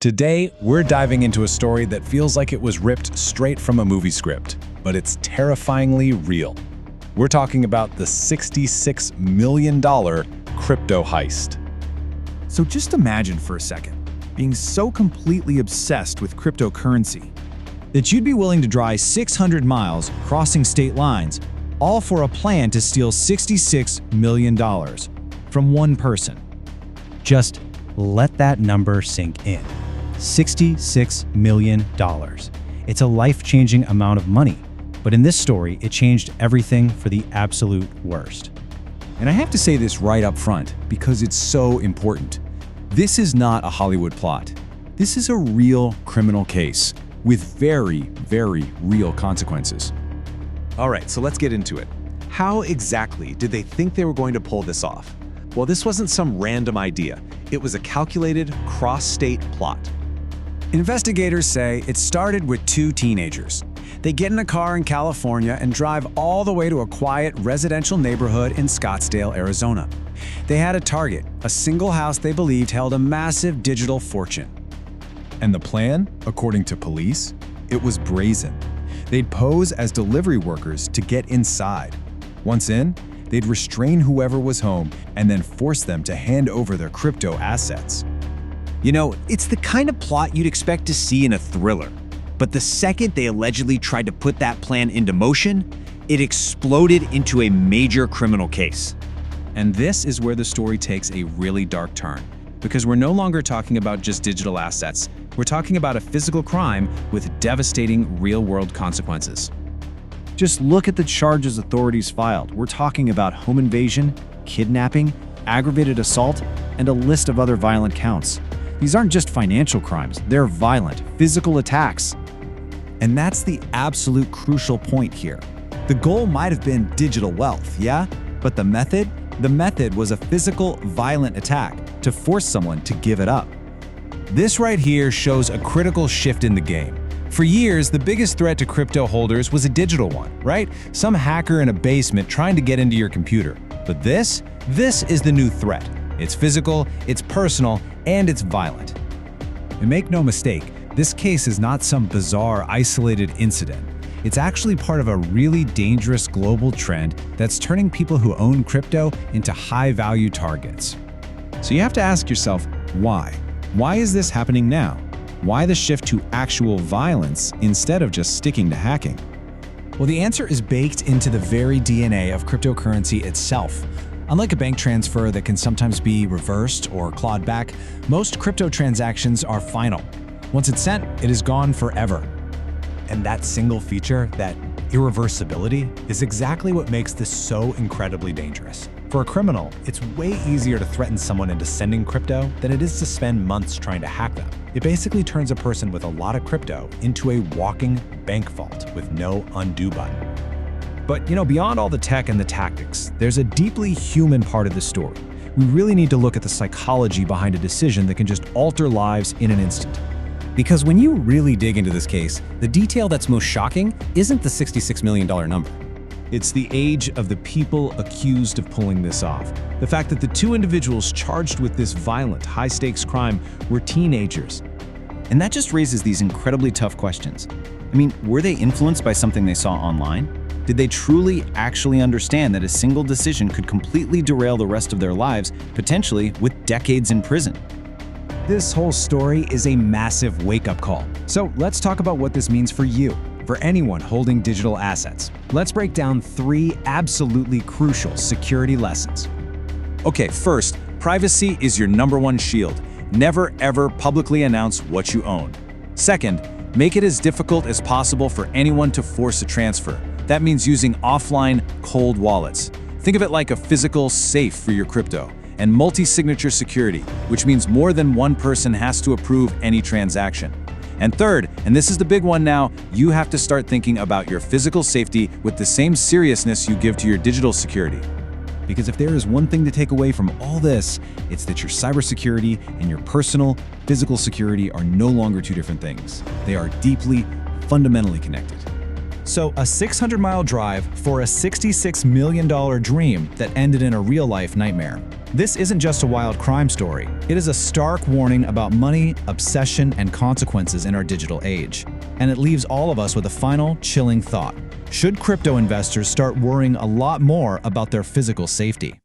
Today, we're diving into a story that feels like it was ripped straight from a movie script, but it's terrifyingly real. We're talking about the $66 million crypto heist. So just imagine for a second, being so completely obsessed with cryptocurrency that you'd be willing to drive 600 miles crossing state lines, all for a plan to steal $66 million from one person. Just let that number sink in. $66 million. It's a life-changing amount of money, but in this story, it changed everything for the absolute worst. And I have to say this right up front because it's so important. This is not a Hollywood plot. This is a real criminal case with very, very real consequences. All right, so let's get into it. How exactly did they think they were going to pull this off? Well, this wasn't some random idea. It was a calculated cross-state plot. Investigators say it started with two teenagers. They get in a car in California and drive all the way to a quiet residential neighborhood in Scottsdale, Arizona. They had a target, a single house they believed held a massive digital fortune. And the plan, according to police, it was brazen. They'd pose as delivery workers to get inside. Once in, they'd restrain whoever was home and then force them to hand over their crypto assets. You know, it's the kind of plot you'd expect to see in a thriller. But the second they allegedly tried to put that plan into motion, it exploded into a major criminal case. And this is where the story takes a really dark turn, because we're no longer talking about just digital assets. We're talking about a physical crime with devastating real-world consequences. Just look at the charges authorities filed. We're talking about home invasion, kidnapping, aggravated assault, and a list of other violent counts. These aren't just financial crimes, they're violent, physical attacks. And that's the absolute crucial point here. The goal might have been digital wealth, yeah? But the method? The method was a physical, violent attack to force someone to give it up. This right here shows a critical shift in the game. For years, the biggest threat to crypto holders was a digital one, right? Some hacker in a basement trying to get into your computer. But this is the new threat. It's physical, it's personal, and it's violent. And make no mistake, this case is not some bizarre, isolated incident. It's actually part of a really dangerous global trend that's turning people who own crypto into high-value targets. So you have to ask yourself, why? Why is this happening now? Why the shift to actual violence instead of just sticking to hacking? Well, the answer is baked into the very DNA of cryptocurrency itself. Unlike a bank transfer that can sometimes be reversed or clawed back, most crypto transactions are final. Once it's sent, it is gone forever. And that single feature, that irreversibility, is exactly what makes this so incredibly dangerous. For a criminal, it's way easier to threaten someone into sending crypto than it is to spend months trying to hack them. It basically turns a person with a lot of crypto into a walking bank vault with no undo button. But, beyond all the tech and the tactics, there's a deeply human part of the story. We really need to look at the psychology behind a decision that can just alter lives in an instant. Because when you really dig into this case, the detail that's most shocking isn't the $66 million number. It's the age of the people accused of pulling this off. The fact that the two individuals charged with this violent, high-stakes crime were teenagers. And that just raises these incredibly tough questions. I mean, were they influenced by something they saw online? Did they truly actually understand that a single decision could completely derail the rest of their lives, potentially with decades in prison? This whole story is a massive wake-up call. So let's talk about what this means for you, for anyone holding digital assets. Let's break down 3 absolutely crucial security lessons. Okay, first, privacy is your #1 shield. Never ever publicly announce what you own. Second, make it as difficult as possible for anyone to force a transfer. That means using offline, cold wallets. Think of it like a physical safe for your crypto. And multi-signature security, which means more than one person has to approve any transaction. And third, and this is the big one now, you have to start thinking about your physical safety with the same seriousness you give to your digital security. Because if there is one thing to take away from all this, it's that your cybersecurity and your personal, physical security are no longer two different things. They are deeply, fundamentally connected. So a 600-mile drive for a $66 million dream that ended in a real-life nightmare. This isn't just a wild crime story. It is a stark warning about money, obsession, and consequences in our digital age. And it leaves all of us with a final, chilling thought. Should crypto investors start worrying a lot more about their physical safety?